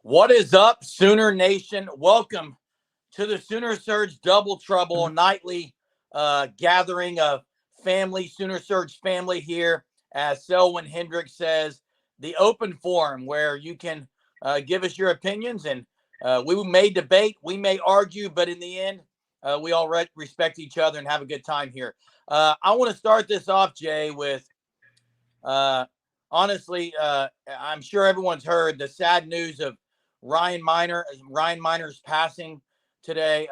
What is up, Sooner Nation? Welcome to the Sooner Surge Double Trouble nightly gathering of family, Sooner Surge family here, as Selwyn Hendricks says, the open forum where you can give us your opinions and we may debate, we may argue, but in the end, we all respect each other and have a good time here. I want to start this off, Jay, with honestly, I'm sure everyone's heard the sad news of Ryan Miner's passing today.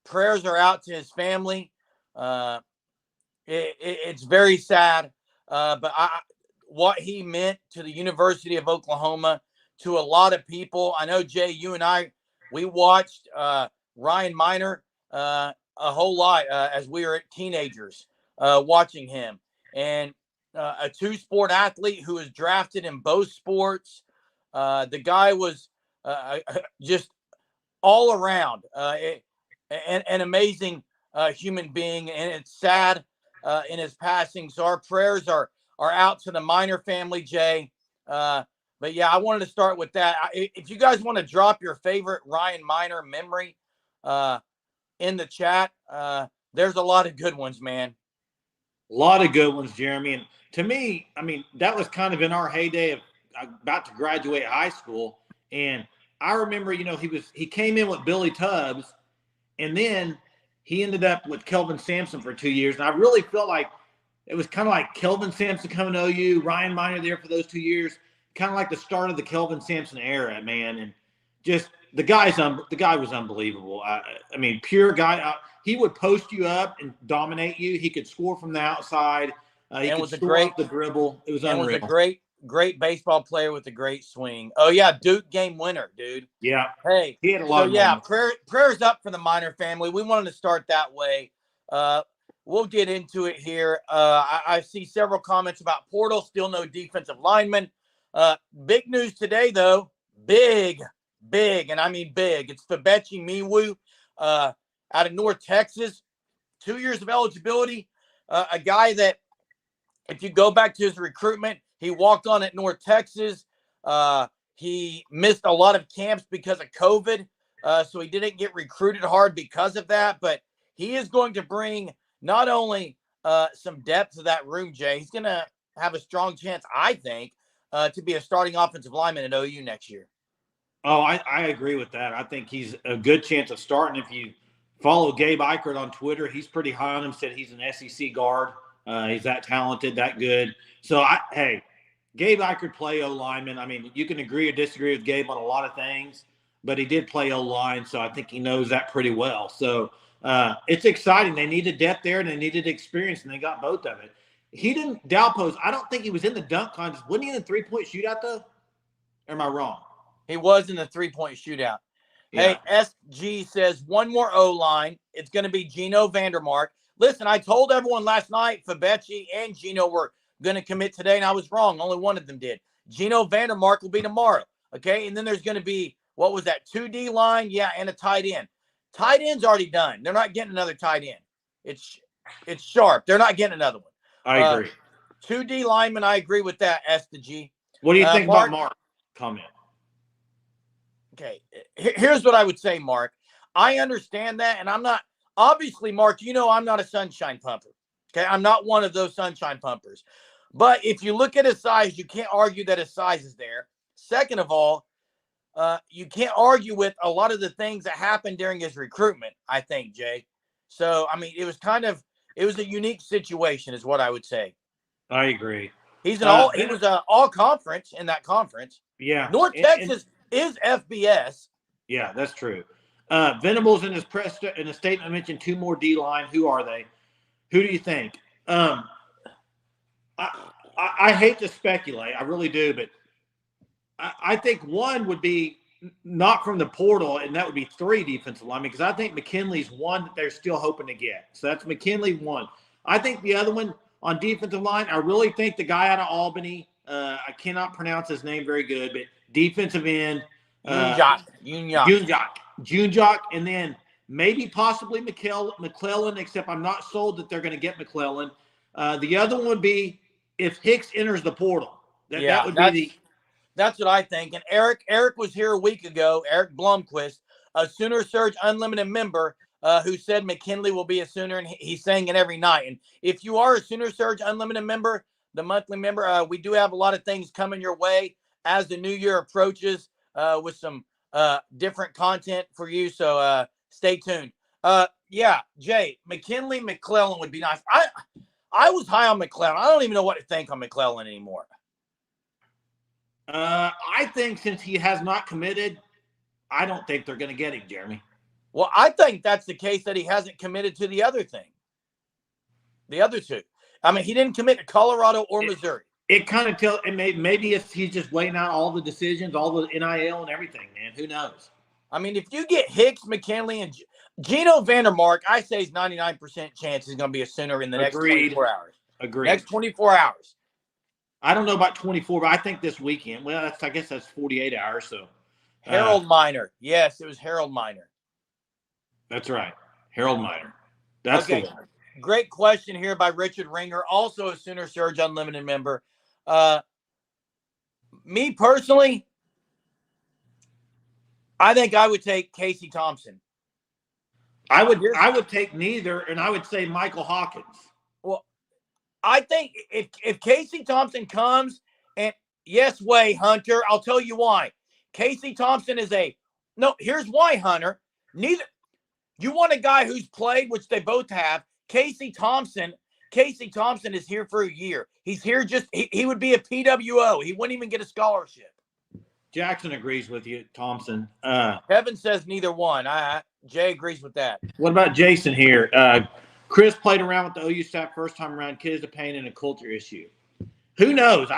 Prayers are out to his family. It's very sad, but what he meant to the University of Oklahoma, to a lot of people. I know, Jay, you and I, we watched Ryan Miner a whole lot as we were teenagers watching him. And a two-sport athlete who was drafted in both sports. The guy was just all around an amazing human being, and it's sad in his passing. So our prayers are out to the Miner family, Jay. But yeah, I wanted to start with that. If you guys want to drop your favorite Ryan Miner memory in the chat, there's a lot of good ones, man. A lot of good ones, Jeremy. And to me, I mean, that was kind of in our heyday of about to graduate high school. And I remember, he came in with Billy Tubbs, and then he ended up with Kelvin Sampson for 2 years. And I really felt like it was kind of like Kelvin Sampson coming to OU, Ryan Miner there for those 2 years, kind of like the start of the Kelvin Sampson era, man. And just the guy was unbelievable. I mean, pure guy. He would post you up and dominate you. He could score from the outside. He could score off the dribble. It was unreal. And was a great baseball player with a great swing. Oh yeah, Duke game winner, dude. Yeah. Hey, he had a lot of moments. Prayers up for the Miner family. We wanted to start that way. We'll get into it here. I see several comments about portal. Still no defensive lineman. Big news today, though. Big, and I mean big. It's Febechi Miwu out of North Texas. 2 years of eligibility. A guy that, if you go back to his recruitment, he walked on at North Texas. He missed a lot of camps because of COVID, so he didn't get recruited hard because of that. But he is going to bring not only some depth to that room, Jay. He's going to have a strong chance, I think, to be a starting offensive lineman at OU next year. Oh, I agree with that. I think he's a good chance of starting. If you follow Gabe Eichert on Twitter, he's pretty high on him, said he's an SEC guard. He's that talented, that good. So, hey, Gabe Eichert play O-lineman. I mean, you can agree or disagree with Gabe on a lot of things, but he did play O-line, so I think he knows that pretty well. So, it's exciting. They needed depth there, and they needed experience, and they got both of it. He didn't – Dalpose, I don't think he was in the dunk contest. Wasn't he in the three-point shootout, though? Or am I wrong? He was in the three-point shootout. Yeah. Hey, SG says one more O-line. It's going to be Gino Vandermark. Listen, I told everyone last night Febechi and Gino were going to commit today, and I was wrong. Only one of them did. Gino Vandermark will be tomorrow, okay? And then there's going to be, what was that, 2D line? Yeah, and a tight end. Tight end's already done. They're not getting another tight end. It's sharp. They're not getting another one. I agree. 2D lineman, I agree with that, S to G. What do you think about Mark? Comment. Okay, here's what I would say, Mark. I understand that, and I'm not – obviously, Mark, I'm not a sunshine pumper. Okay, I'm not one of those sunshine pumpers. But if you look at his size, you can't argue that his size is there. Second of all, you can't argue with a lot of the things that happened during his recruitment, I think, Jay. So, I mean, it was a unique situation is what I would say. I agree. He was an all-conference in that conference. Yeah. North Texas is FBS. Yeah, that's true. Venables in a statement mentioned 2 more D-line. Who are they? Who do you think? I hate to speculate. I really do, but I think one would be not from the portal, and that would be 3 defensive linemen, because I think McKinley's one that they're still hoping to get. So that's McKinley one. I think the other one on defensive line, I really think the guy out of Albany, I cannot pronounce his name very good, but defensive end. Junjak, and then maybe possibly McClellan, except I'm not sold that they're going to get McClellan. The other one would be if Hicks enters the portal. That would be That's what I think. And Eric was here a week ago. Eric Blomquist, a Sooner Surge Unlimited member, who said McKinley will be a Sooner, and he's saying it every night. And if you are a Sooner Surge Unlimited member, the monthly member, we do have a lot of things coming your way as the new year approaches, with some different content for you. So stay tuned. Yeah, Jay, McKinley, McClellan would be nice. I was high on McClellan. I don't even know what to think on McClellan anymore. I think since he has not committed, I don't think they're going to get him, Jeremy. Well, I think that's the case, that he hasn't committed to the other thing. The other two. I mean, he didn't commit to Colorado or Missouri. It kind of tells, and maybe if he's just weighing out all the decisions, all the NIL and everything, man. Who knows? I mean, if you get Hicks, McKinley, and Gino Vandermark, I say he's 99% chance he's going to be a Sooner in the next 24 hours. Agreed. Next 24 hours. I don't know about 24, but I think this weekend. Well, I guess that's 48 hours. So Harold Miner. Yes, it was Harold Miner. That's right. Harold Miner. That's okay. The one. Great question here by Richard Ringer, also a Sooner Surge Unlimited member. Me personally, I think I would take Casey Thompson. I would take neither, and I would say Michael Hawkins. Well, I think if Casey Thompson comes, and yes, way Hunter, I'll tell you why. Casey Thompson is here's why, Hunter. Neither you want a guy who's played, which they both have. Casey Thompson is here for a year. He's here he would be a PWO. He wouldn't even get a scholarship. Jackson agrees with you, Thompson. Kevin says neither one. Jay agrees with that. What about Jason here? Chris played around with the OU staff first time around. Kid is a pain and a culture issue. Who knows?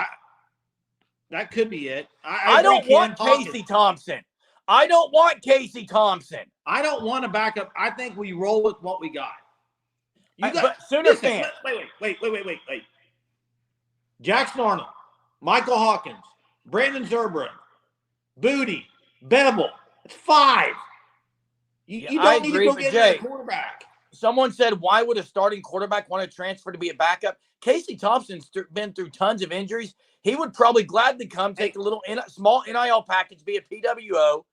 That could be it. I don't want Casey Thompson. I don't want Casey Thompson. I don't want to back up. I think we roll with what we got. But Sooner fans. Wait. Jackson Arnold, Michael Hawkins, Brandon Zerbrun, Booty, Bevel. It's 5. You don't need to go get a quarterback. Someone said, why would a starting quarterback want to transfer to be a backup? Casey Thompson's been through tons of injuries. He would probably gladly come take a little small NIL package, be a PWO.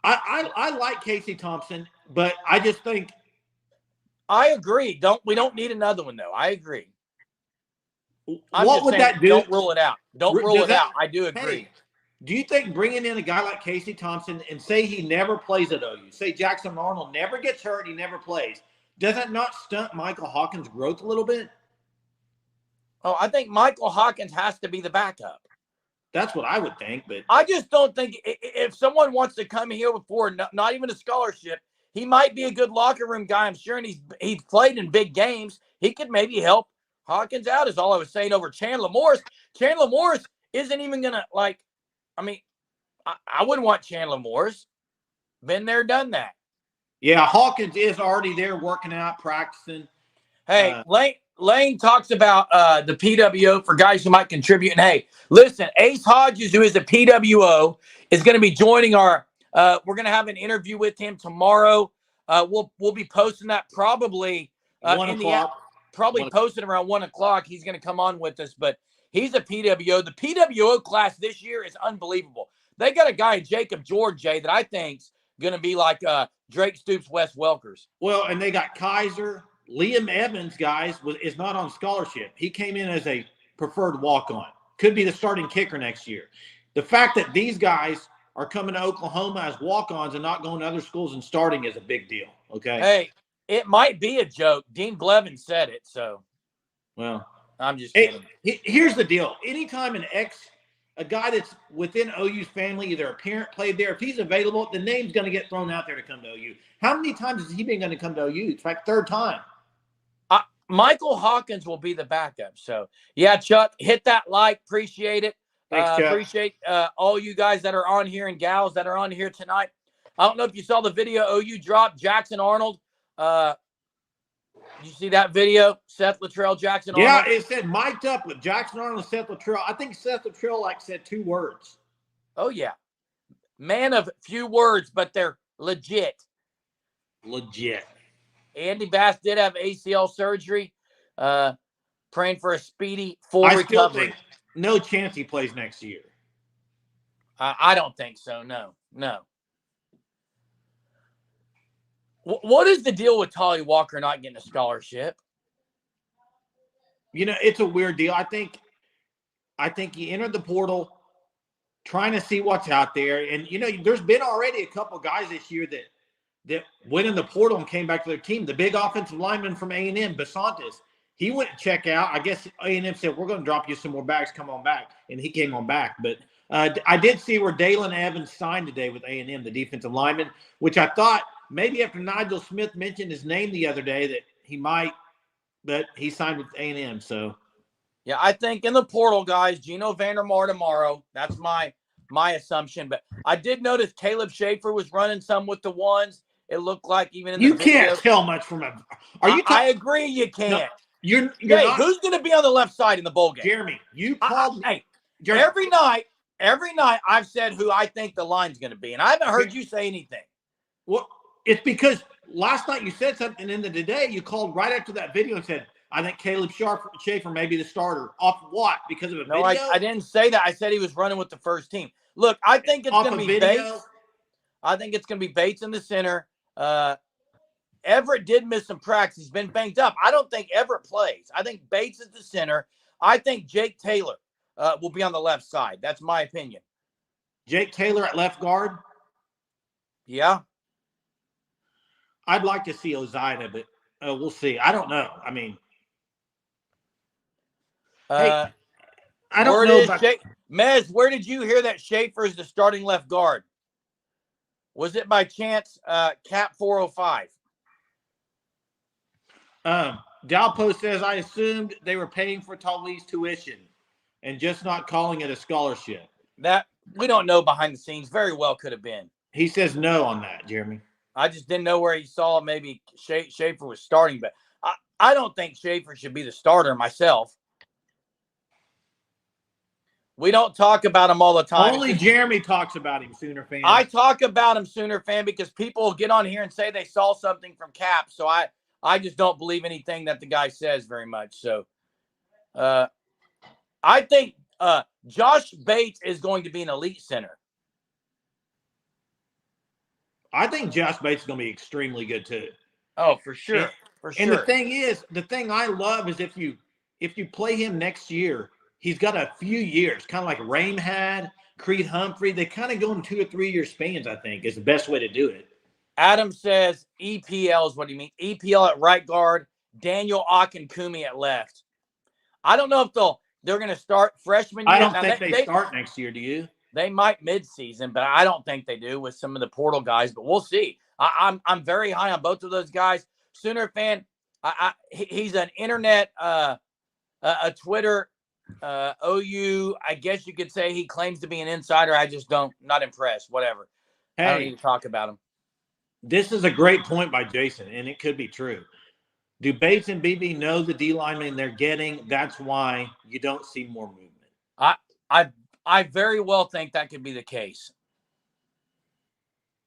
I like Casey Thompson, but I just think. I agree. We don't need another one, though. I agree. What would that do? Don't rule it out. Don't rule it out. I do agree. Hey, do you think bringing in a guy like Casey Thompson and say he never plays at OU, say Jackson Arnold never gets hurt, he never plays, does that not stunt Michael Hawkins' growth a little bit? Oh, I think Michael Hawkins has to be the backup. That's what I would think, but I just don't think if someone wants to come here before not even a scholarship, he might be a good locker room guy, I'm sure, and he's played in big games. He could maybe help Hawkins out, is all I was saying over Chandler Morris. Chandler Morris isn't even going to, I wouldn't want Chandler Morris. Been there, done that. Yeah, Hawkins is already there working out, practicing. Hey, Lane talks about the PWO for guys who might contribute. And, hey, listen, Ace Hodges, who is a PWO, is going to be joining our we're going to have an interview with him tomorrow. We'll be posting that probably 1 o'clock. Posted around 1 o'clock. He's going to come on with us, but he's a PWO. The PWO class this year is unbelievable. They got a guy, Jacob George, Jay, that I think's going to be like Drake Stoops, Wes Welkers. Well, and they got Kaiser. Liam Evans, guys, is not on scholarship. He came in as a preferred walk-on. Could be the starting kicker next year. The fact that these guys are coming to Oklahoma as walk-ons and not going to other schools and starting is a big deal, okay? Hey, it might be a joke. Dean Blevin said it, so. Well, I'm just kidding. Here's the deal. Anytime a guy that's within OU's family, either a parent played there, if he's available, the name's going to get thrown out there to come to OU. How many times has he been going to come to OU? It's like 3rd time. Michael Hawkins will be the backup. So, yeah, Chuck, hit that like. Appreciate it. Thanks, Chuck. Appreciate all you guys that are on here and gals that are on here tonight. I don't know if you saw the video OU dropped Jackson Arnold. Did you see that video? Seth Luttrell, Jackson Arnold? Yeah, it said mic'd up with Jackson Arnold and Seth Luttrell. I think Seth Luttrell said 2 words. Oh, yeah. Man of few words, but they're legit. Legit. Andy Bass did have ACL surgery. Praying for a speedy full recovery. no chance he plays next year. I don't think so. No. What is the deal with Tolly Walker not getting a scholarship? It's a weird deal. I think he entered the portal trying to see what's out there. And, there's been already a couple guys this year that went in the portal and came back to their team. The big offensive lineman from A&M, Basantis, he went to check out. I guess A&M said, we're going to drop you some more bags. Come on back. And he came on back. But I did see where Dalen Evans signed today with A&M, the defensive lineman, which I thought maybe after Nigel Smith mentioned his name the other day that he might, but he signed with A&M. So, yeah, I think in the portal, guys, Gino Vandermeer tomorrow. That's my assumption. But I did notice Caleb Schaefer was running some with the ones. It looked like even in the video. You can't tell much from a. I agree, you can't. No, you're not. Who's going to be on the left side in the bowl game? Jeremy, you called. Jeremy. Every night I've said who I think the line's going to be, and I haven't heard you say anything. Well, it's because last night you said something, and then today you called right after that video and said, I think Caleb Schaefer may be the starter. Off what? Because of a video? I didn't say that. I said he was running with the first team. Look, I think it's going to be Bates. I think it's going to be Bates in the center. Everett did miss some practice. He's been banged up. I don't think Everett plays. I think Bates is the center. I think Jake Taylor will be on the left side. That's my opinion. Jake Taylor at left guard? Yeah. I'd like to see Ozida, but we'll see. I don't know. I mean, I don't know. Mez, where did you hear that Schaefer is the starting left guard? Was it by chance Cap 405? Dalpo says, I assumed they were paying for Tali's tuition and just not calling it a scholarship. That we don't know behind the scenes. Very well could have been. He says no on that, Jeremy. I just didn't know where he saw maybe Schaefer was starting, but I don't think Schaefer should be the starter myself. We don't talk about him all the time. Only Jeremy talks about him, Sooner fan. I talk about him, Sooner fan, because people get on here and say they saw something from Cap. So I just don't believe anything that the guy says very much. So I think Josh Bates is going to be an elite center. I think Josh Bates is going to be extremely good too. Oh, for sure. And the thing I love is if you play him next year, he's got a few years, kind of like Rame had, Creed Humphrey. They kind of go in 2 or 3 year spans, I think, is the best way to do it. Adam says EPL is what he means. EPL at right guard, Daniel Akinkumi at left. I don't know if they're going to start freshman year. I don't think they start next year, do you? They might mid-season, but I don't think they do with some of the portal guys. But we'll see. I'm very high on both of those guys. Sooner fan, he's an internet, a Twitter OU. I guess you could say he claims to be an insider. I just not impressed. Whatever. I don't need to talk about him. This is a great point by Jason, and it could be true. Do Bates and BB know the D lineman they're getting? That's why you don't see more movement. I very well think that could be the case.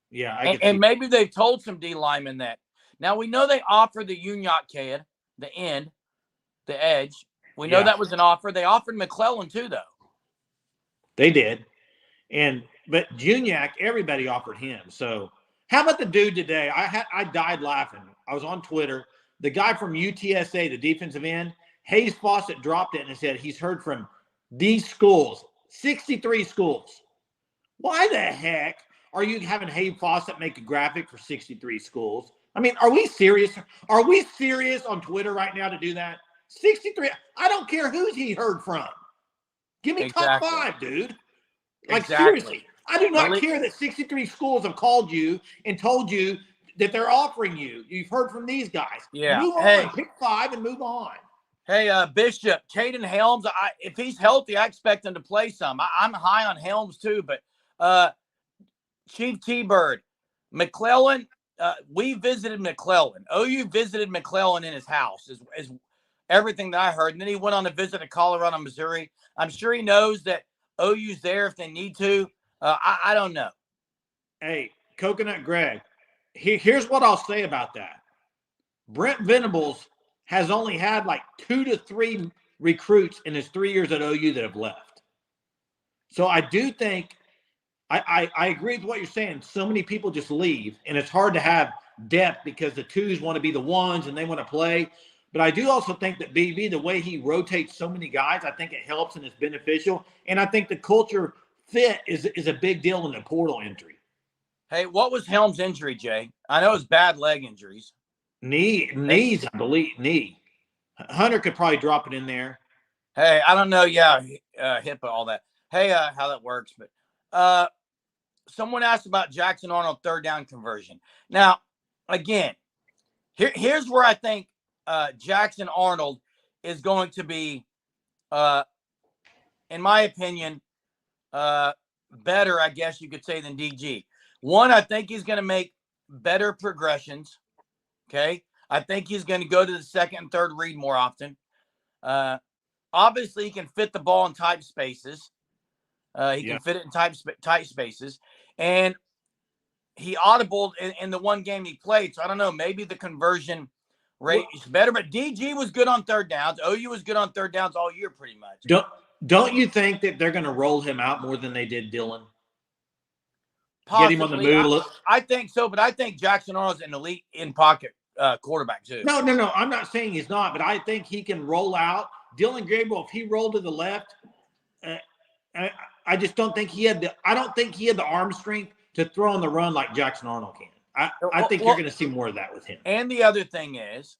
Yeah, and maybe they've told some D linemen that. Now we know they offered the Uniac kid, the edge. We know that was an offer. They offered McClellan too, though. They did, but Juniac, everybody offered him. So how about the dude today? I died laughing. I was on Twitter. The guy from UTSA, the defensive end, Hayes Fawcett dropped it and said he's heard from these schools, 63 schools. Why the heck are you having Hayes Fawcett make a graphic for 63 schools? I mean, are we serious? Are we serious on Twitter right now to do that? 63. I don't care who he heard from. Give me top 5, dude. Like, seriously. I do not care that 63 schools have called you and told you that they're offering you. You've heard from these guys. Yeah. Move on. Pick 5 and move on. Hey, Bishop, Caden Helms, if he's healthy, I expect him to play some. I'm high on Helms too, but Chief T-Bird, McClellan, we visited McClellan. OU visited McClellan in his house is everything that I heard. And then he went on a visit to Colorado, Missouri. I'm sure he knows that OU's there if they need to. I don't know. Hey, Coconut Greg, here's what I'll say about that. Brent Venables has only had like 2 to 3 recruits in his 3 years at OU that have left. So I do think I agree with what you're saying. So many people just leave, and it's hard to have depth because the twos want to be the ones and they want to play. But I do also think that BB, the way he rotates so many guys, I think it helps and it's beneficial. And I think the culture fit is a big deal in the portal entry. Hey, what was Helm's injury, Jay? I know it's bad leg injuries. Knees, I believe. Knee. Hunter could probably drop it in there. Hey, I don't know. Yeah, HIPAA, all that. Hey, how that works. But someone asked about Jackson Arnold third down conversion. Now, again, here's where I think Jackson Arnold is going to be, in my opinion, better, I guess you could say, than DG. One, I think he's going to make better progressions. Okay. I think he's going to go to the second and third read more often. Obviously, he can fit the ball in tight spaces. He can fit it in tight spaces. And he audibled in the one game he played. So I don't know. Maybe the conversion rate is better. But DG was good on third downs. OU was good on third downs all year pretty much. Don't you think that they're going to roll him out more than they did Dylan? Possibly. Get him on the move. I think so, but I think Jackson Arnold's an elite in-pocket quarterback too. No. I'm not saying he's not, but I think he can roll out. Dylan Gabriel, if he rolled to the left, I just don't think he had the arm strength to throw on the run like Jackson Arnold can. I think you're going to see more of that with him. And the other thing is,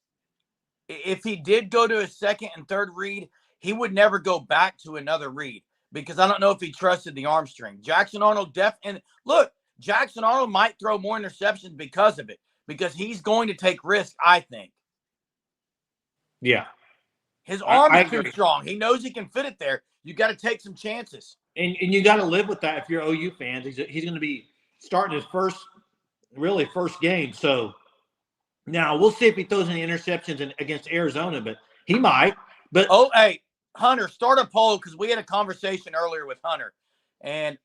if he did go to a second and third read, he would never go back to another read because I don't know if he trusted the arm strength. Jackson Arnold and look, Jackson Arnold might throw more interceptions because of it, because he's going to take risks, I think. Yeah. His arm is too strong. He knows he can fit it there. You got to take some chances. And you got to live with that if you're OU fans. He's going to be starting his first game. So now we'll see if he throws any interceptions against Arizona, but he might. But hey, Hunter, start a poll because we had a conversation earlier with Hunter. And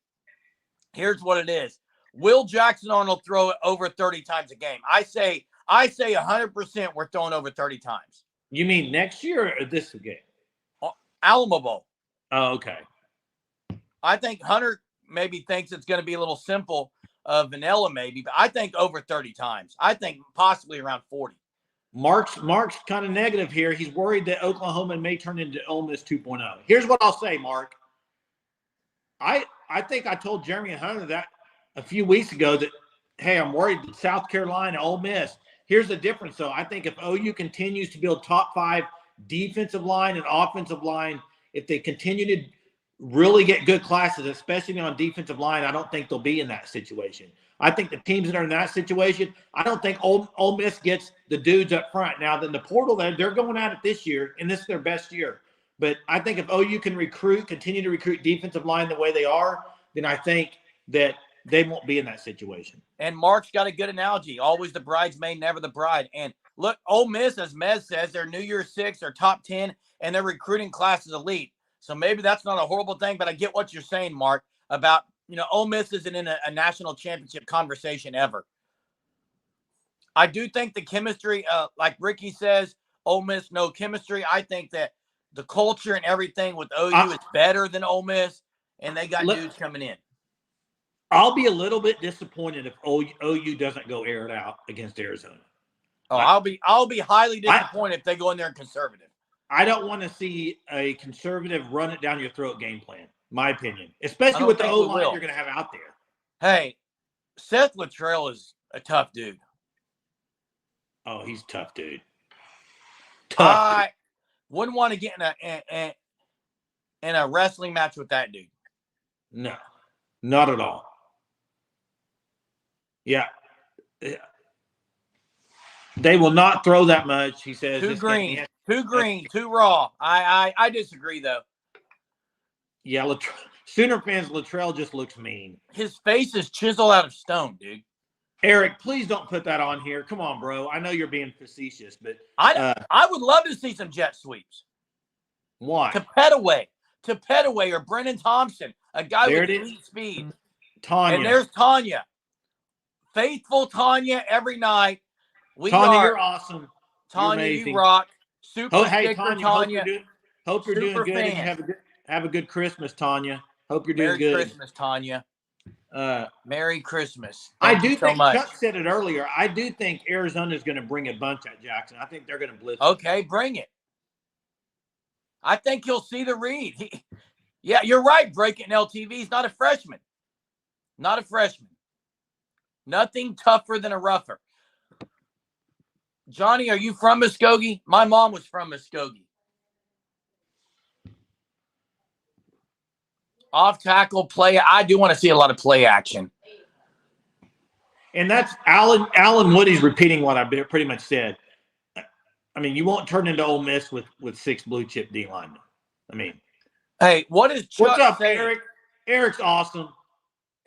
here's what it is. Will Jackson Arnold throw it over 30 times a game? I say 100% we're throwing over 30 times. You mean next year or this game? Alamo Bowl. Oh, okay. I think Hunter maybe thinks it's going to be a little simple, vanilla maybe, but I think over 30 times. I think possibly around 40. Mark's kind of negative here. He's worried that Oklahoma may turn into Ole Miss 2.0. Here's what I'll say, Mark. I think I told Jeremy and Hunter that a few weeks ago that, hey, I'm worried that South Carolina, Ole Miss. Here's the difference, though. I think if OU continues to build top 5 defensive line and offensive line, if they continue to really get good classes, especially on defensive line, I don't think they'll be in that situation. I think the teams that are in that situation, I don't think Ole Miss gets the dudes up front. Now, then the portal, they're going at it this year, and this is their best year. But I think if OU can continue to recruit defensive line the way they are, then I think that they won't be in that situation. And Mark's got a good analogy. Always the bridesmaid, never the bride. And look, Ole Miss, as Mez says, they're New Year's 6, they're top 10, and their recruiting class is elite. So maybe that's not a horrible thing, but I get what you're saying, Mark, about, Ole Miss isn't in a national championship conversation ever. I do think the chemistry, like Ricky says, Ole Miss, no chemistry. I think that the culture and everything with OU is better than Ole Miss, and they got dudes coming in. I'll be a little bit disappointed if OU doesn't go air it out against Arizona. Oh, I'll be highly disappointed if they go in there and conservative. I don't want to see a conservative run it down your throat game plan, my opinion, especially with the O-line you're going to have out there. Hey, Seth Luttrell is a tough dude. Oh, he's tough, dude. I wouldn't want to get in a wrestling match with that dude. No, not at all. Yeah. They will not throw that much, he says. Too green, too raw. I disagree, though. Yeah, Sooner fans, Luttrell just looks mean. His face is chiseled out of stone, dude. Eric, please don't put that on here. Come on, bro. I know you're being facetious, but I would love to see some jet sweeps. Why? To Petaway or Brennan Thompson, a guy with elite speed. Tanya. And there's Tanya. Faithful Tanya every night. Tanya, you're awesome. Tanya, you rock. Super sticker Tanya. Hope you're doing Super good and you fan. have a good Christmas, Tanya. Hope you're doing Merry good. Christmas, Tanya. Merry Christmas. I Thank do you so think much. Chuck said it earlier. I do think Arizona is going to bring a bunch at Jackson. I think they're going to blitz. Okay, bring it. I think you'll see the read. Yeah, you're right. Breaking LTV. He's not a freshman. Not a freshman. Nothing tougher than a rougher. Johnny, are you from Muskogee? My mom was from Muskogee. Off tackle play. I do want to see a lot of play action. And that's Alan Woody's repeating what I pretty much said. I mean, you won't turn into Ole Miss with 6 blue chip D linemen. I mean, hey, what is Chuck what's up, saying? Eric? Eric's awesome.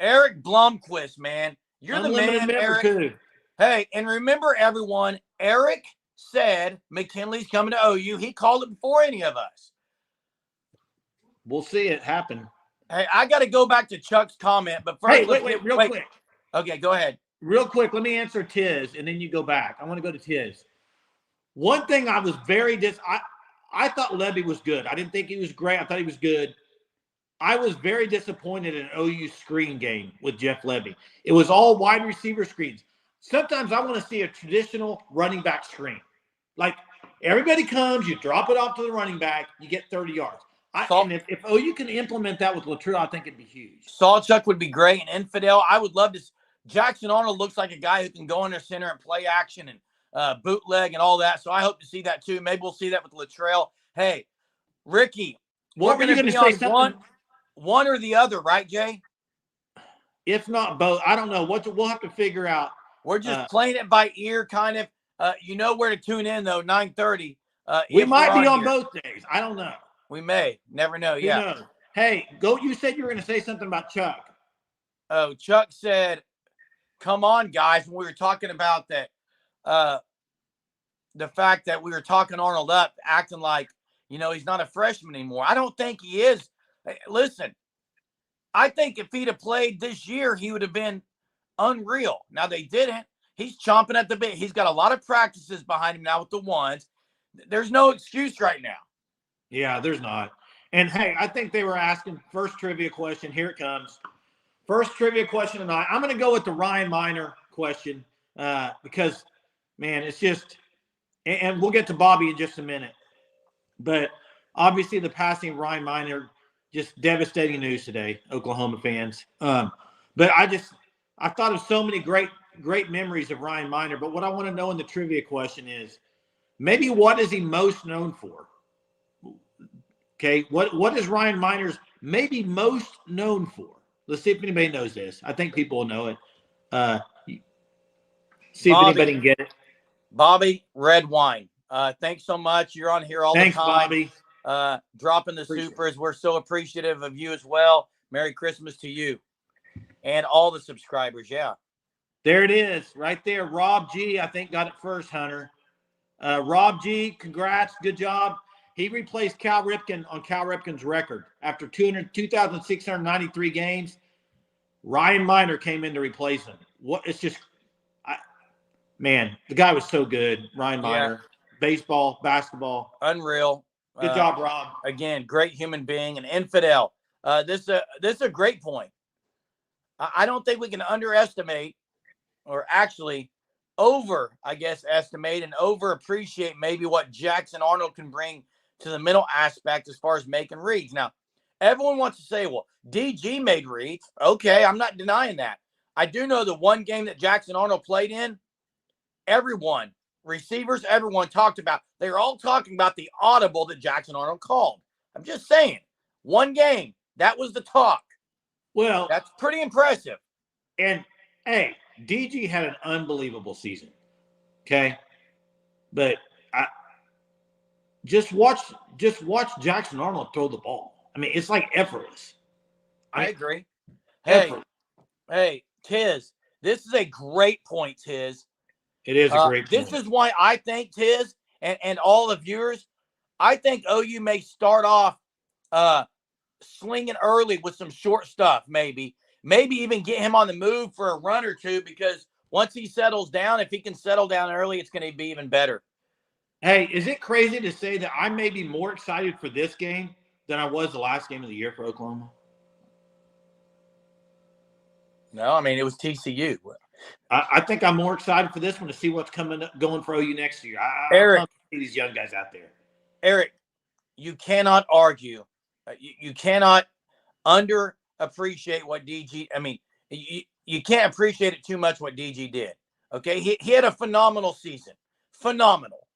Eric Blomquist, man. You're Unlimited the man, Eric. Too. Hey, and remember, everyone, Eric said McKinley's coming to OU. He called it before any of us. We'll see it happen. Hey, I got to go back to Chuck's comment, but first, hey, wait, real quick. Okay, go ahead. Real quick, let me answer Tiz, and then you go back. I want to go to Tiz. One thing I was very I thought Levy was good. I didn't think he was great. I thought he was good. I was very disappointed in OU's screen game with Jeff Levy. It was all wide receiver screens. Sometimes I want to see a traditional running back screen. Like everybody comes, you drop it off to the running back, you get 30 yards. And if OU can implement that with Latrell, I think it'd be huge. Sawchuck would be great. And Infidel, I would love to. Jackson Arnold looks like a guy who can go in the center and play action and bootleg and all that. So I hope to see that too. Maybe we'll see that with Latrell. Hey, Ricky, what were you going to say? Something? One or the other, right, Jay? If not both, I don't know. We'll have to figure out. We're just playing it by ear, kind of. You know where to tune in though. 9:30. We might be on both days. I don't know. We may. Never know. Who knows? Hey, go. You said you were going to say something about Chuck. Oh, Chuck said, come on, guys. When we were talking about that, the fact that we were talking Arnold up, acting like, he's not a freshman anymore. I don't think he is. Hey, listen, I think if he'd have played this year, he would have been unreal. Now, they didn't. He's chomping at the bit. He's got a lot of practices behind him now with the ones. There's no excuse right now. Yeah, there's not. And, hey, I think they were asking first trivia question. Here it comes. First trivia question tonight. I'm going to go with the Ryan Miner question because, man, it's just – and we'll get to Bobby in just a minute. But, obviously, the passing of Ryan Miner, just devastating news today, Oklahoma fans. But I thought of so many great memories of Ryan Miner. But what I want to know in the trivia question is maybe what is he most known for? Okay, what is Ryan Miner's maybe most known for? Let's see if anybody knows this. I think people will know it. See if anybody can get it. Bobby, red wine. Thanks so much. You're on here all the time. Thanks, Bobby. Dropping the supers. We're so appreciative of you as well. Merry Christmas to you and all the subscribers. Yeah. There it is right there. Rob G, I think, got it first, Hunter. Rob G, congrats. Good job. He replaced Cal Ripken on Cal Ripken's record. After 2,693 games, Ryan Miner came in to replace him. Man, the guy was so good, Ryan Miner. Yeah. Baseball, basketball. Unreal. Good job, Rob. Again, great human being and infidel. This is a great point. I don't think we can underestimate or actually estimate and overappreciate maybe what Jackson Arnold can bring to the middle aspect as far as making reads. Now, everyone wants to say, well, DG made reads. Okay, I'm not denying that. I do know the one game that Jackson Arnold played in, everyone, receivers, everyone talked about. They were all talking about the audible that Jackson Arnold called. I'm just saying, one game, that was the talk. Well, that's pretty impressive. And, hey, DG had an unbelievable season, okay? But just watch Jackson Arnold throw the ball. I mean, it's like effortless. I agree. Hey, Tiz, this is a great point, Tiz. It is a great point. This is why I think, Tiz, and all the viewers, I think OU may start off slinging early with some short stuff, maybe even get him on the move for a run or two, because once he settles down, if he can settle down early, it's going to be even better. Hey, is it crazy to say that I may be more excited for this game than I was the last game of the year for Oklahoma? No, I mean, it was TCU. I think I'm more excited for this one to see what's going for OU next year. I'm Eric, pumped to see these young guys out there. Eric, you cannot argue. You cannot underappreciate what DG. I mean, you can't appreciate it too much what DG did. Okay, he had a phenomenal season. Phenomenal.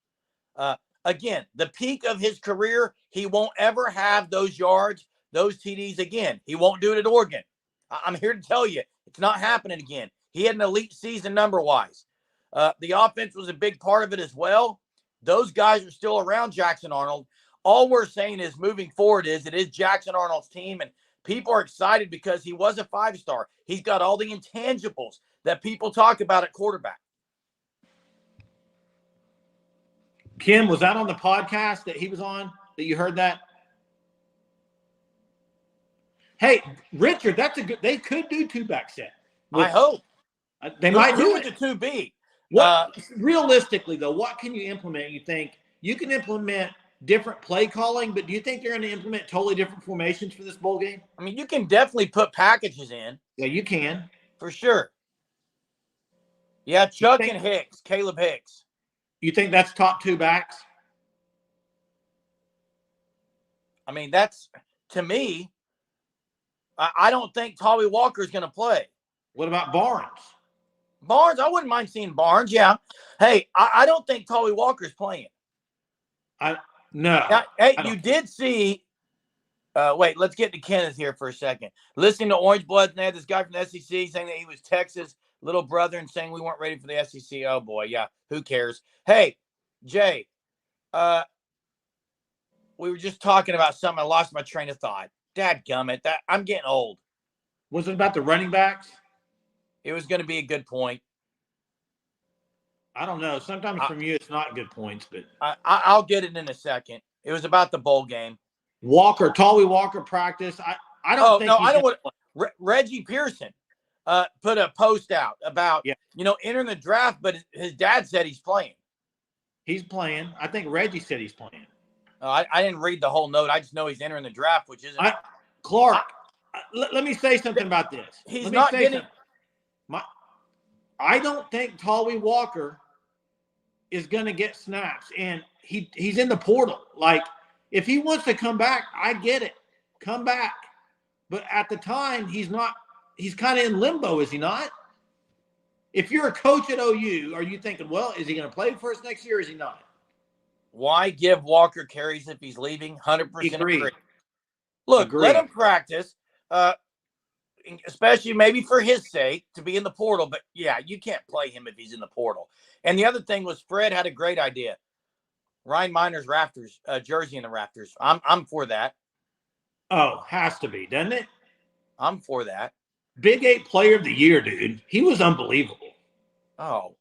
Again, the peak of his career, he won't ever have those yards, those TDs again. He won't do it at Oregon. I'm here to tell you, it's not happening again. He had an elite season number-wise. The offense was a big part of it as well. Those guys are still around Jackson Arnold. All we're saying is moving forward is it is Jackson Arnold's team, and people are excited because he was a 5-star. He's got all the intangibles that people talk about at quarterback. Kim, was that on the podcast that he was on that you heard that? Hey, Richard, that's a good. They could do 2-back set. I hope They might do it. it. Who would the 2 be? What realistically though? What can you implement? You think you can implement different play calling, but do you think they're going to implement totally different formations for this bowl game? I mean, you can definitely put packages in. Yeah, you can for sure. Yeah, Chuck and Hicks, Caleb Hicks. You think that's top 2 backs? I mean, that's to me. I don't think Tawee Walker is going to play. What about Barnes? Barnes, I wouldn't mind seeing Barnes. Yeah. Hey, I don't think Tawee Walker's playing. No. Now, hey, you did see. Wait, let's get to Kenneth here for a second. Listening to Orange Bloods, and they had this guy from the SEC saying that he was Texas' little brother and saying we weren't ready for the SEC. Oh boy, yeah. Who cares? Hey, Jay. We were just talking about something. I lost my train of thought. Dadgummit, I'm getting old. Was it about the running backs? It was going to be a good point. I don't know. Sometimes from you, it's not good points, but I'll get it in a second. It was about the bowl game. Tawee Walker practice. I don't think. No, I don't want. Reggie Pearson put a post out about entering the draft, but his dad said he's playing. He's playing. I think Reggie said he's playing. I didn't read the whole note. I just know he's entering the draft, which isn't. Clark, let me say something about this. He's not getting. I don't think Tawee Walker is going to get snaps, and he's in the portal. Like, if he wants to come back, I get it. Come back. But at the time, he's not. He's kind of in limbo, is he not? If you're a coach at OU, are you thinking, well, is he going to play for us next year or is he not? Why give Walker carries if he's leaving? 100% agree. Look, Agreed. Let him practice, especially maybe for his sake, to be in the portal. But, yeah, you can't play him if he's in the portal. And the other thing was Fred had a great idea. Ryan Miner's rafters, jersey in the rafters. I'm for that. Oh, has to be, doesn't it? I'm for that. Big 8 player of the year, dude. He was unbelievable. Oh,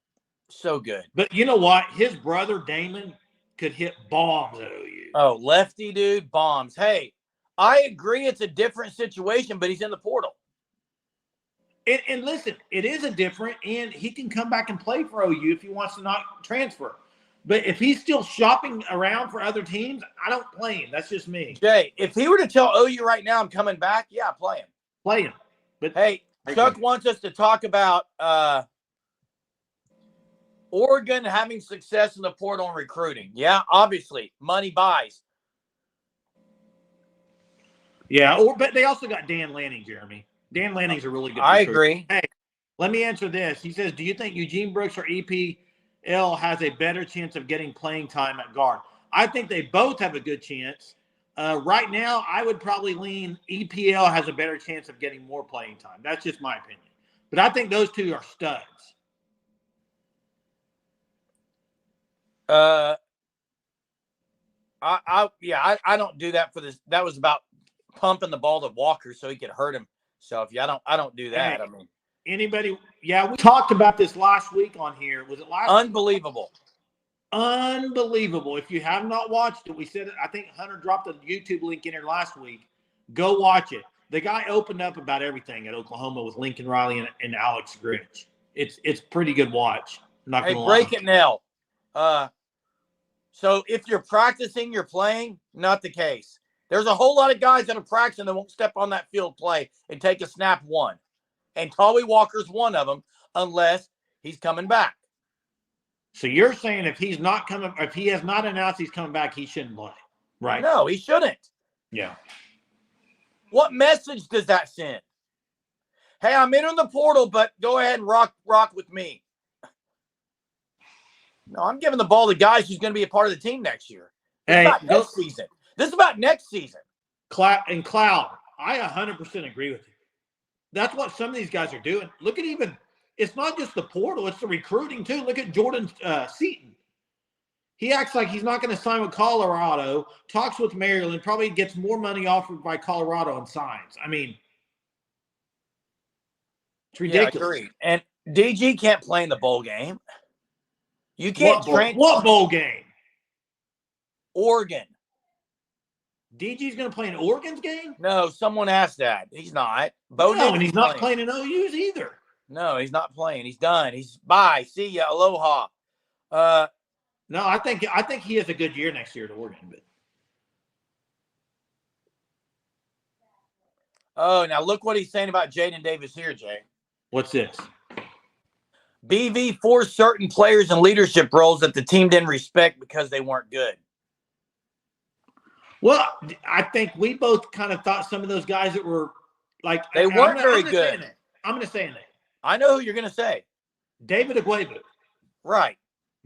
so good. But you know what? His brother, Damon, could hit bombs at OU. Oh, lefty, dude, bombs. Hey, I agree it's a different situation, but he's in the portal. And listen, it is a different, and he can come back and play for OU if he wants to not transfer. But if he's still shopping around for other teams, I don't play him. That's just me. Jay, if he were to tell OU right now I'm coming back, yeah, play him. Play him. But hey, Chuck wants us to talk about Oregon having success in the portal and recruiting. Yeah, obviously, money buys. Yeah, but they also got Dan Lanning, Jeremy. Dan Lanning's a really good recruiter. I agree. Hey, let me answer this. He says, do you think Eugene Brooks or EPL has a better chance of getting playing time at guard? I think they both have a good chance. Right now, I would probably lean EPL has a better chance of getting more playing time. That's just my opinion. But I think those two are studs. I don't do that for this. That was about pumping the ball to Walker so he could hurt himself. Yeah, I don't do that. Hey, I mean, anybody? Yeah, we talked about this last week on here. Was it last? Unbelievable. Unbelievable. If you have not watched it, we said it. I think Hunter dropped a YouTube link in here last week. Go watch it. The guy opened up about everything at Oklahoma with Lincoln Riley and Alex Grinch. It's pretty good watch. I'm not gonna lie. Break it, Nell. So if you're practicing, you're playing, not the case. There's a whole lot of guys that are practicing that won't step on that field play and take a snap one. And Tolly Walker's one of them, unless he's coming back. So you're saying if he's not coming, if he has not announced he's coming back, he shouldn't play, right? No, he shouldn't. Yeah. What message does that send? Hey, I'm in on the portal, but go ahead and rock with me. No, I'm giving the ball to guys who's going to be a part of the team next year. This is about next season. This is about next season. Cloud, I 100% agree with you. That's what some of these guys are doing. Look at it's not just the portal, it's the recruiting too. Look at Jordan Seaton. He acts like he's not going to sign with Colorado, talks with Maryland, probably gets more money offered by Colorado and signs. I mean, it's ridiculous. Yeah, agreed. And DG can't play in the bowl game. You can't train. What bowl game? Oregon. DG's going to play in Oregon's game? No, someone asked that. He's not. And he's not playing in OU's either. No, he's not playing. He's done. He's bye. See ya. Aloha. No, I think he has a good year next year at Oregon. But oh, now look what he's saying about Jaden Davis here, Jay. What's this? BV forced certain players in leadership roles that the team didn't respect because they weren't good. Well, I think we both kind of thought some of those guys that were like they weren't very good. I'm going to say it. I know who you're going to say. David Agwebu. Right.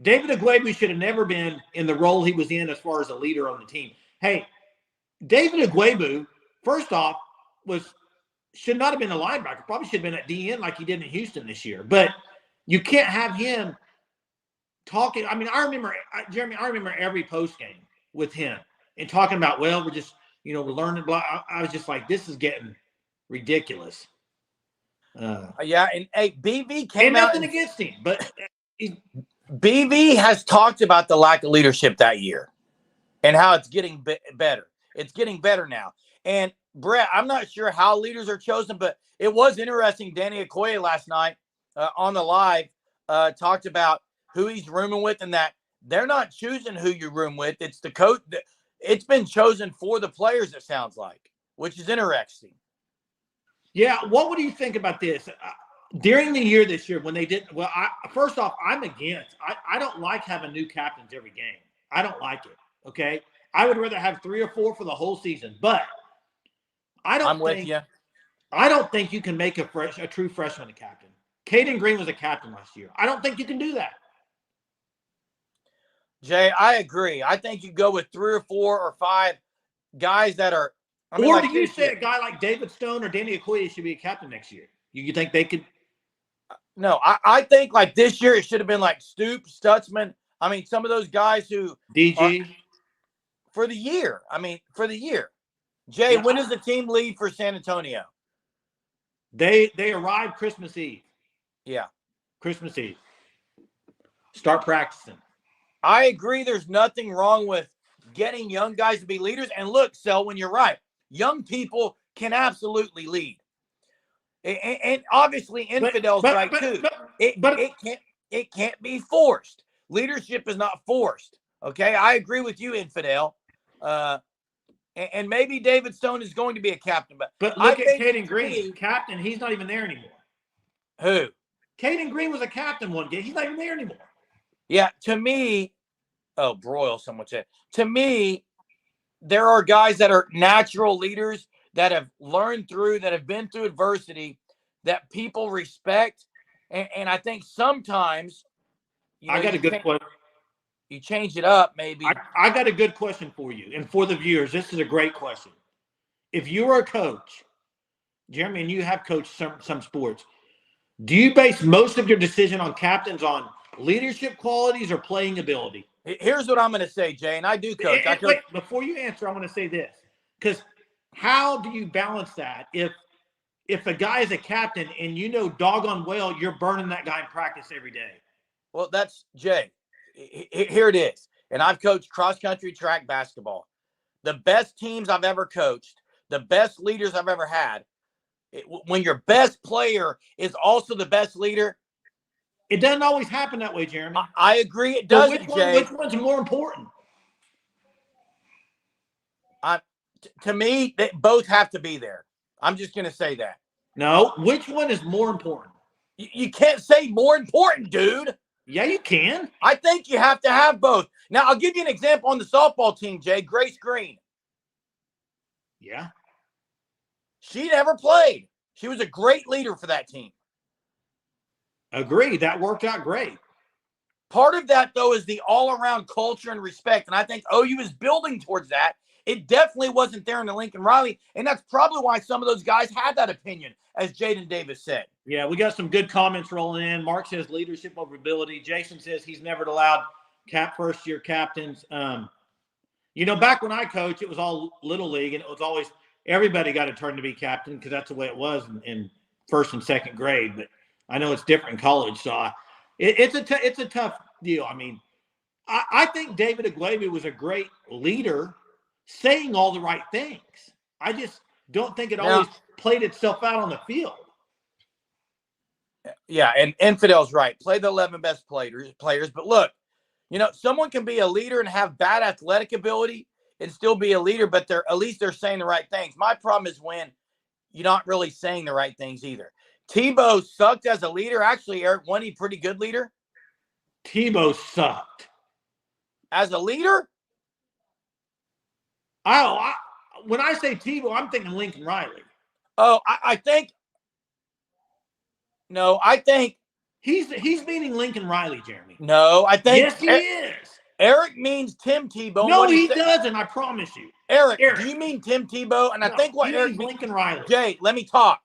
David Agwebu should have never been in the role he was in as far as a leader on the team. Hey, David Agwebu, first off, should not have been a linebacker. Probably should have been at DN like he did in Houston this year. But you can't have him talking. I mean, Jeremy, I remember every post game with him and talking about, well, we're just, we're learning. Blah. I was just like, this is getting ridiculous. Yeah, and hey, BV came out. Nothing against him, but BV has talked about the lack of leadership that year and how it's getting better. It's getting better now. And Brett, I'm not sure how leaders are chosen, but it was interesting. Danny Okoye last night on the live talked about who he's rooming with and that they're not choosing who you room with. It's the coach. It's been chosen for the players, it sounds like, which is interesting. Yeah. What would you think about this? During the year this year when they didn't – well, first off, I'm against – I don't like having new captains every game. I don't like it, okay? I would rather have 3 or 4 for the whole season. But I don't think you can make a true freshman a captain. Caden Green was a captain last year. I don't think you can do that. Jay, I agree. I think you go with 3 or 4 or 5 guys that are – or like do you say a guy like David Stone or Danny Okoye should be a captain next year? You think they could – No, I think like this year it should have been like Stoops, Stutzman. I mean, some of those guys who DG for the year. For the year. Jay, when does the team leave for San Antonio? They arrive Christmas Eve. Yeah. Christmas Eve. Start practicing. I agree. There's nothing wrong with getting young guys to be leaders. And look, Selwyn, you're right. Young people can absolutely lead. And obviously, Infidel's right too. It can't be forced. Leadership is not forced. Okay, I agree with you, Infidel. And maybe David Stone is going to be a captain, but look at Caden Green, captain. He's not even there anymore. Who? Caden Green was a captain one game. He's not even there anymore. Yeah, to me, broil. Someone said to me, there are guys that are natural leaders that have learned through, that have been through adversity, that people respect. And I think sometimes I got a good question. You change it up, maybe. I got a good question for you. And for the viewers, this is a great question. If you were a coach, Jeremy, and you have coached some sports, do you base most of your decision on captains on leadership qualities or playing ability? Here's what I'm going to say, Jay, and I do coach. Wait, before you answer, I want to say this. Because how do you balance that if a guy is a captain and doggone well you're burning that guy in practice every day? Well, that's Jay. Here it is. And I've coached cross-country track basketball. The best teams I've ever coached, the best leaders I've ever had, when your best player is also the best leader. It doesn't always happen that way, Jeremy. I agree it doesn't, Jay. Which one's more important? To me, they both have to be there. I'm just going to say that. No, which one is more important? You can't say more important, dude. Yeah, you can. I think you have to have both. Now, I'll give you an example on the softball team, Jay. Grace Green. Yeah. She never played. She was a great leader for that team. Agree. That worked out great. Part of that, though, is the all-around culture and respect, and I think OU is building towards that. It definitely wasn't there in the Lincoln Riley, and that's probably why some of those guys had that opinion, as Jaden Davis said. Yeah, we got some good comments rolling in. Mark says leadership over ability. Jason says he's never allowed first-year captains. Back when I coached, it was all Little League, and it was always everybody got a turn to be captain because that's the way it was in first and second grade. But I know it's different in college, so it's a tough deal. I mean, I think David Aguavi was a great leader, saying all the right things. I just don't think it always played itself out on the field. Yeah, and Infidel's right. Play the 11 best players. But look, someone can be a leader and have bad athletic ability and still be a leader, but at least they're saying the right things. My problem is when you're not really saying the right things either. Tebow sucked as a leader. Actually, Eric, wasn't he a pretty good leader? Tebow sucked. As a leader? When I say Tebow, I'm thinking Lincoln Riley. Oh, I think he's meaning Lincoln Riley, Jeremy. No, I think yes, he is. Eric means Tim Tebow. No, he doesn't. I promise you. Eric, do you mean Tim Tebow? And I think what Eric means Lincoln Riley. Jay, let me talk.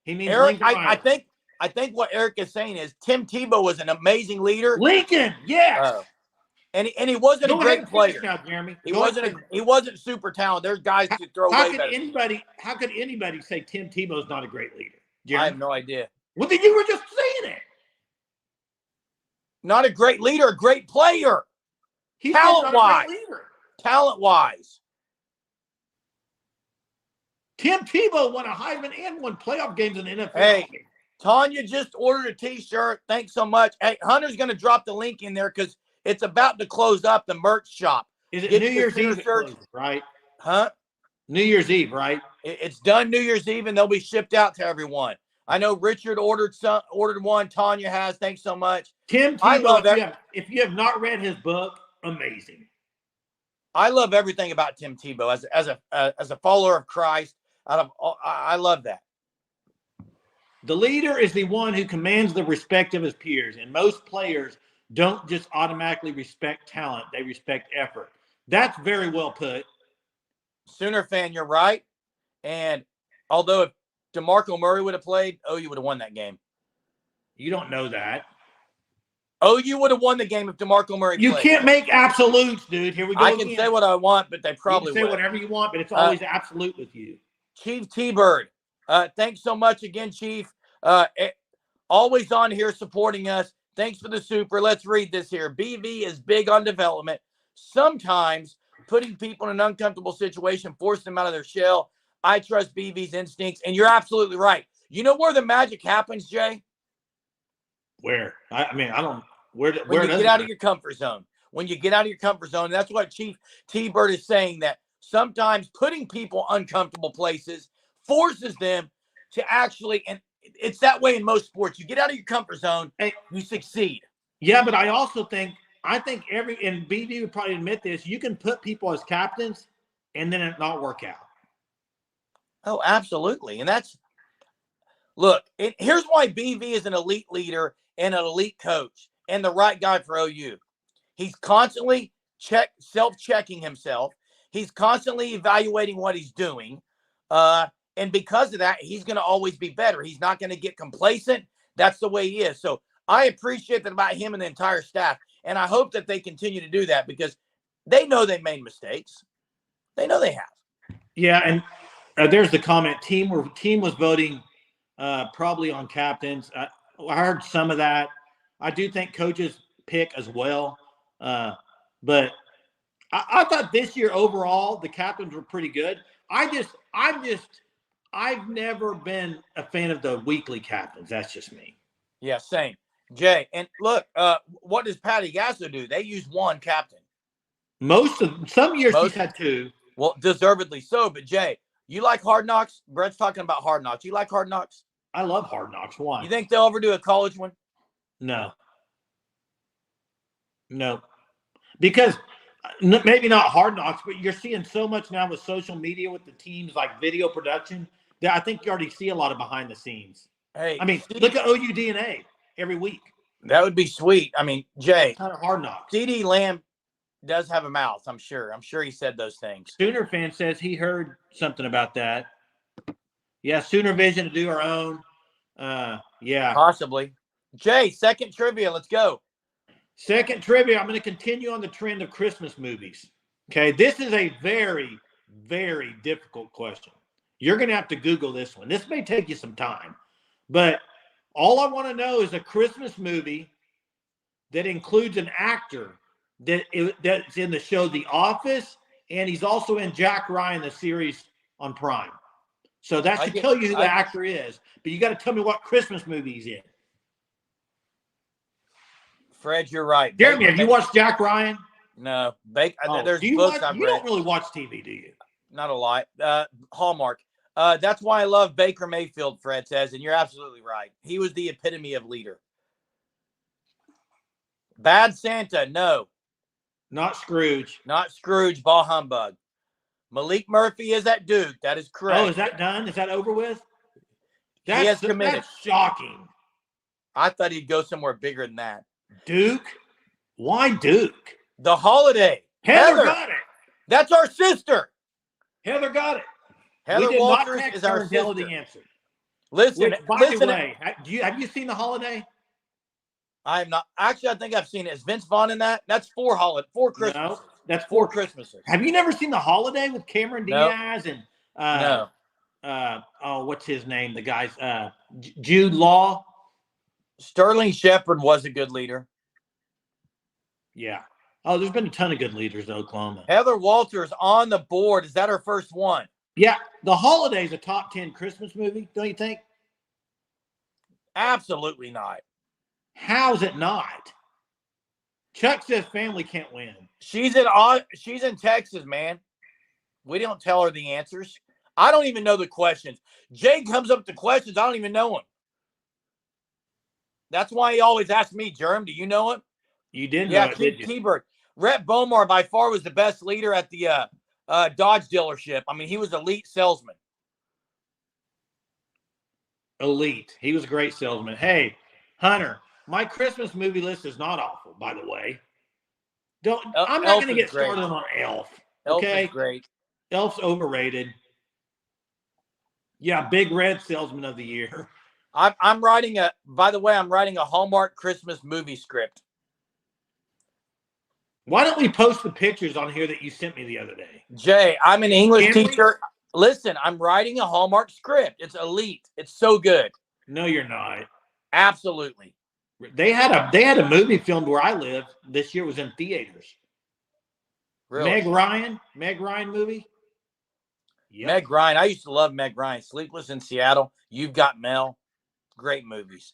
He means Eric. Lincoln Riley. I think what Eric is saying is Tim Tebow was an amazing leader. Lincoln, yes. And he wasn't a great player. Now, Jeremy. He wasn't super talented. There's guys who throw away better. How could anybody say Tim Tebow's not a great leader? Jeremy? I have no idea. Well, then you were just saying it. Not a great leader, a great player. Talent-wise. Tim Tebow won a Heisman and won playoff games in the NFL. Hey, Tanya just ordered a T-shirt. Thanks so much. Hey, Hunter's going to drop the link in there because it's about to close up the merch shop. Is it New Year's Eve, right? Huh? New Year's Eve, right? It's done New Year's Eve, and they'll be shipped out to everyone. I know Richard ordered one. Tanya has. Thanks so much. Tim Tebow, if you have not read his book, amazing. I love everything about Tim Tebow as a follower of Christ. I love that. The leader is the one who commands the respect of his peers, and most players don't just automatically respect talent; they respect effort. That's very well put. Sooner fan, you're right. And although if DeMarco Murray would have played, OU would have won that game. You don't know that. OU would have won the game if DeMarco Murray played. You can't make absolutes, dude. Here we go. I can say what I want, but they probably say would. Whatever you want, but it's always absolute with you. Chief T-Bird, thanks so much again, Chief. Always on here supporting us. Thanks for the super. Let's read this here. BV is big on development. Sometimes putting people in an uncomfortable situation, forcing them out of their shell. I trust BV's instincts, and you're absolutely right. You know where the magic happens, Jay? Where? I don't. When you get out of your comfort zone. When you get out of your comfort zone, that's what Chief T-Bird is saying, that sometimes putting people uncomfortable places forces them to actually, and it's that way in most sports. You get out of your comfort zone, you succeed. Yeah, but I also think, and BV would probably admit this, you can put people as captains and then it not work out. Oh, absolutely. And here's why BV is an elite leader and an elite coach and the right guy for OU. He's constantly self-checking himself. He's constantly evaluating what he's doing. And because of that, he's going to always be better. He's not going to get complacent. That's the way he is. So I appreciate that about him and the entire staff. And I hope that they continue to do that because they know they made mistakes. They know they have. Yeah, and there's the comment. Team was voting probably on captains. I heard some of that. I do think coaches pick as well. But I thought this year overall the captains were pretty good. I've never been a fan of the weekly captains. That's just me. Yeah, same. Jay, and look, what does Patty Gasso do? They use one captain. Some years he's had two. Well, deservedly so. But Jay, you like Hard Knocks? Brett's talking about Hard Knocks. You like Hard Knocks? I love Hard Knocks. Why? You think they'll ever do a college one? No. No. Because maybe not Hard Knocks, but you're seeing so much now with social media with the teams like video production that I think you already see a lot of behind the scenes. Hey, I mean, look at OU DNA every week. That would be sweet. I mean, Jay, Kind of Hard Knocks. CD Lamb does have a mouth, I'm sure. I'm sure he said those things. Sooner fan says he heard something about that. Yeah, Sooner Vision to do our own. Yeah. Possibly. Jay, second trivia. Let's go. Second trivia. I'm going to continue on the trend of Christmas movies. Okay, this is a very, very difficult question. You're going to have to Google this one. This may take you some time. But all I want to know is a Christmas movie that includes an actor that's in the show The Office, and he's also in Jack Ryan, the series on Prime. So that should tell you who the actor is. But you got to tell me what Christmas movie he's in. Fred, you're right. Jeremy, have you watched Jack Ryan? No. There's books I've read. You don't really watch TV, do you? Not a lot. Hallmark. That's why I love Baker Mayfield, Fred says, and you're absolutely right. He was the epitome of leader. Bad Santa, no. Not Scrooge. Not Scrooge, ball humbug. Malik Murphy is at Duke. That is correct. Oh, is that done? Is that over with? He has committed. That's shocking. I thought he'd go somewhere bigger than that. Duke? Why Duke? The Holiday. Heather got it. That's our sister. Heather got it. Heather Walters is our sister. The answer. Listen, by the way, have you seen The Holiday? I have not. Actually, I think I've seen it. Is Vince Vaughn in that? That's four Christmases. No, that's four Christmases. Have you never seen The Holiday with Cameron Diaz and no? What's his name? The guy's Jude Law. Sterling Shepard was a good leader. Yeah. Oh, there's been a ton of good leaders in Oklahoma. Heather Walters on the board. Is that her first one? Yeah. The Holiday is a top 10 Christmas movie, don't you think? Absolutely not. How's it not? Chuck says family can't win. She's in Texas, man. We don't tell her the answers. I don't even know the questions. Jay comes up with the questions. I don't even know them. That's why he always asks me, Jerm, do you know him? You did know it, did you? Keybird. Rhett Bomar by far was the best leader at the Dodge dealership. I mean, he was elite salesman. Elite. He was a great salesman. Hey, Hunter, my Christmas movie list is not awful, by the way. I'm not going to get started on Elf. Okay? Elf is great. Elf's overrated. Yeah, Big Red Salesman of the Year. I'm writing a Hallmark Christmas movie script. Why don't we post the pictures on here that you sent me the other day? Jay, I'm an English teacher. Listen, I'm writing a Hallmark script. It's elite. It's so good. No, you're not. Absolutely. They had a movie filmed where I live. This year was in theaters. Really? Meg Ryan movie. Yep. Meg Ryan. I used to love Meg Ryan. Sleepless in Seattle. You've Got Mel. Great movies.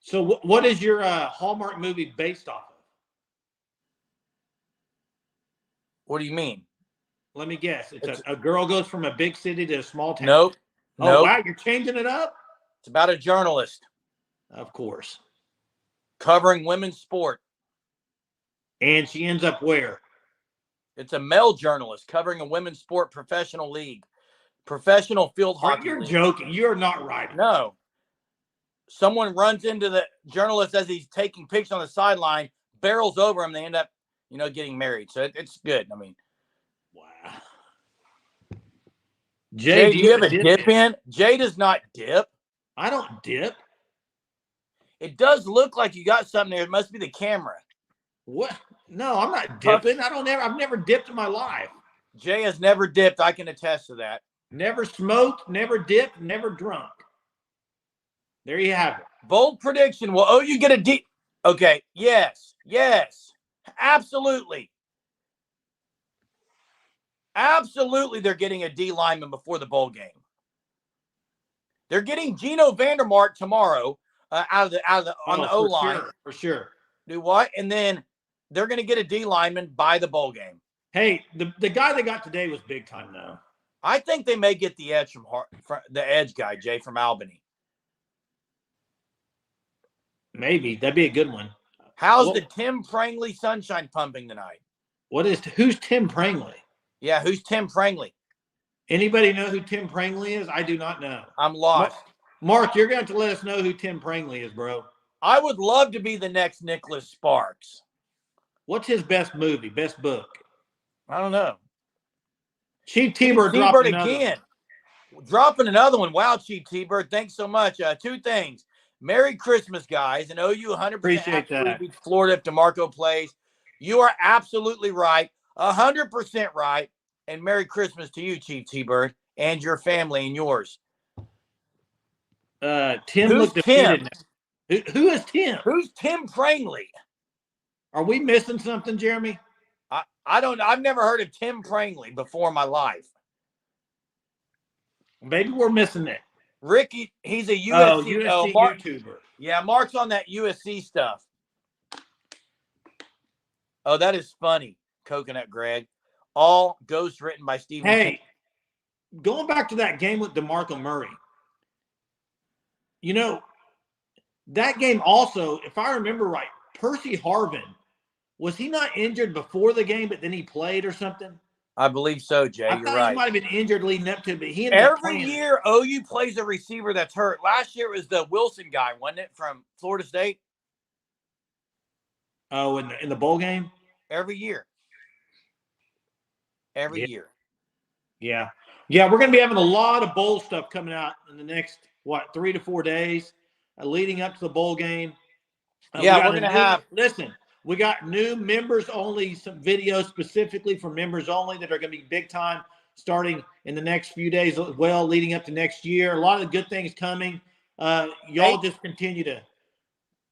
So what is your Hallmark movie based off of? What do you mean? Let me guess. It's a girl goes from a big city to a small town. Nope. Oh, wow. You're changing it up? It's about a journalist. Of course. Covering women's sport. And she ends up where? It's a male journalist covering a women's sport professional league. Professional field hockey. You're joking. You're not right. No. Someone runs into the journalist as he's taking pictures on the sideline, barrels over him. They end up, getting married. So it's good. I mean, wow. Jay, do you have a dip in? Jay does not dip. I don't dip. It does look like you got something there. It must be the camera. What? No, I'm not dipping. I've never dipped in my life. Jay has never dipped. I can attest to that. Never smoked, never dipped, never drunk. There you have it. Bold prediction. Will OU get a D? Okay. Yes. Absolutely. Absolutely, they're getting a D lineman before the bowl game. They're getting Gino Vandermark tomorrow on the O line. For sure. Do what? And then they're going to get a D lineman by the bowl game. Hey, the guy they got today was big time, though. I think they may get the edge from the edge guy, Jay, from Albany. Maybe that'd be a good one. How's the Tim Prangley Sunshine pumping tonight? Who's Tim Prangley? Yeah, who's Tim Prangley? Anybody know who Tim Prangley is? I do not know. I'm lost. Mark, you're going to have to let us know who Tim Prangley is, bro. I would love to be the next Nicholas Sparks. What's his best movie, best book? I don't know. Chief T-Bird dropped again. Dropping another one. Wow, Chief T-Bird. Thanks so much. Two things. Merry Christmas, guys. And OU 100% appreciate that. Beats Florida if DeMarco plays. You are absolutely right. 100% right. And Merry Christmas to you, Chief T-Bird, and your family and yours. Tim Who's Tim? Who is Tim? Who's Tim Prangley? Are we missing something, Jeremy? I don't. I've never heard of Tim Prangley before in my life. Maybe we're missing it. Ricky, he's a USC, YouTuber. Yeah, Mark's on that USC stuff. Oh, that is funny, Coconut Greg. All ghosts written by Stephen King. Going back to that game with DeMarco Murray. You know, that game also, if I remember right, Percy Harvin, was he not injured before the game, but then he played or something? I believe so, Jay. You're right. He might have been injured leading up to it, but he every year OU plays a receiver that's hurt. Last year it was the Wilson guy, wasn't it, from Florida State? Oh, in the bowl game? Every year. Every year. Yeah. Yeah, we're going to be having a lot of bowl stuff coming out in the next, 3 to 4 days leading up to the bowl game. We're going to have – listen, we got new members only, some videos specifically for members only that are going to be big time starting in the next few days as well, leading up to next year. A lot of good things coming. Y'all just continue to.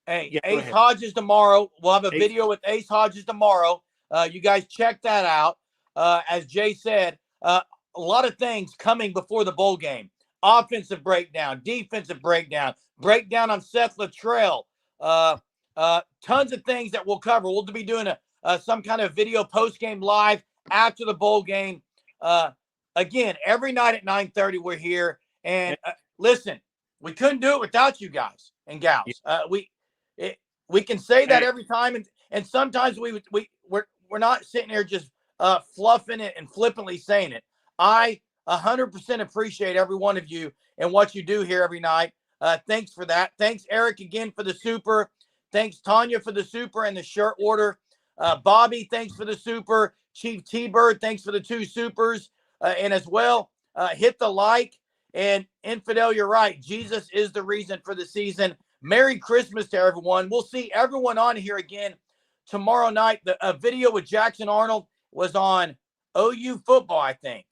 Hey, Ace Hodges tomorrow. We'll have a video with Ace Hodges tomorrow. You guys check that out. As Jay said, a lot of things coming before the bowl game. Offensive breakdown, defensive breakdown, breakdown on Seth Luttrell. Tons of things that we'll cover. We'll be doing some kind of video post-game live after the bowl game. Again, every night at 9:30 we're here. And listen, we couldn't do it without you guys and gals. We can say that every time, and sometimes we're not sitting here just fluffing it and flippantly saying it. I 100% appreciate every one of you and what you do here every night. Thanks for that. Thanks, Eric, again for the super. Thanks, Tanya, for the super and the shirt order. Bobby, thanks for the super. Chief T-Bird, thanks for the 2 supers. And as well, hit the like. And Infidel, you're right. Jesus is the reason for the season. Merry Christmas to everyone. We'll see everyone on here again tomorrow night. The video with Jackson Arnold was on OU football, I think.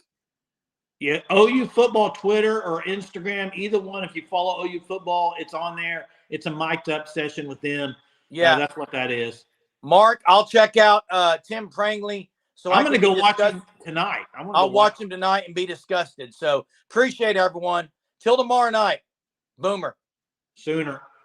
Yeah, OU football, Twitter or Instagram, either one. If you follow OU football, it's on there. It's a mic'd up session with them. Yeah, that's what that is. Mark, I'll check out Tim Prangley. So I'm going to go watch him tonight. I'll watch him tonight and be disgusted. So appreciate everyone. Till tomorrow night. Boomer. Sooner.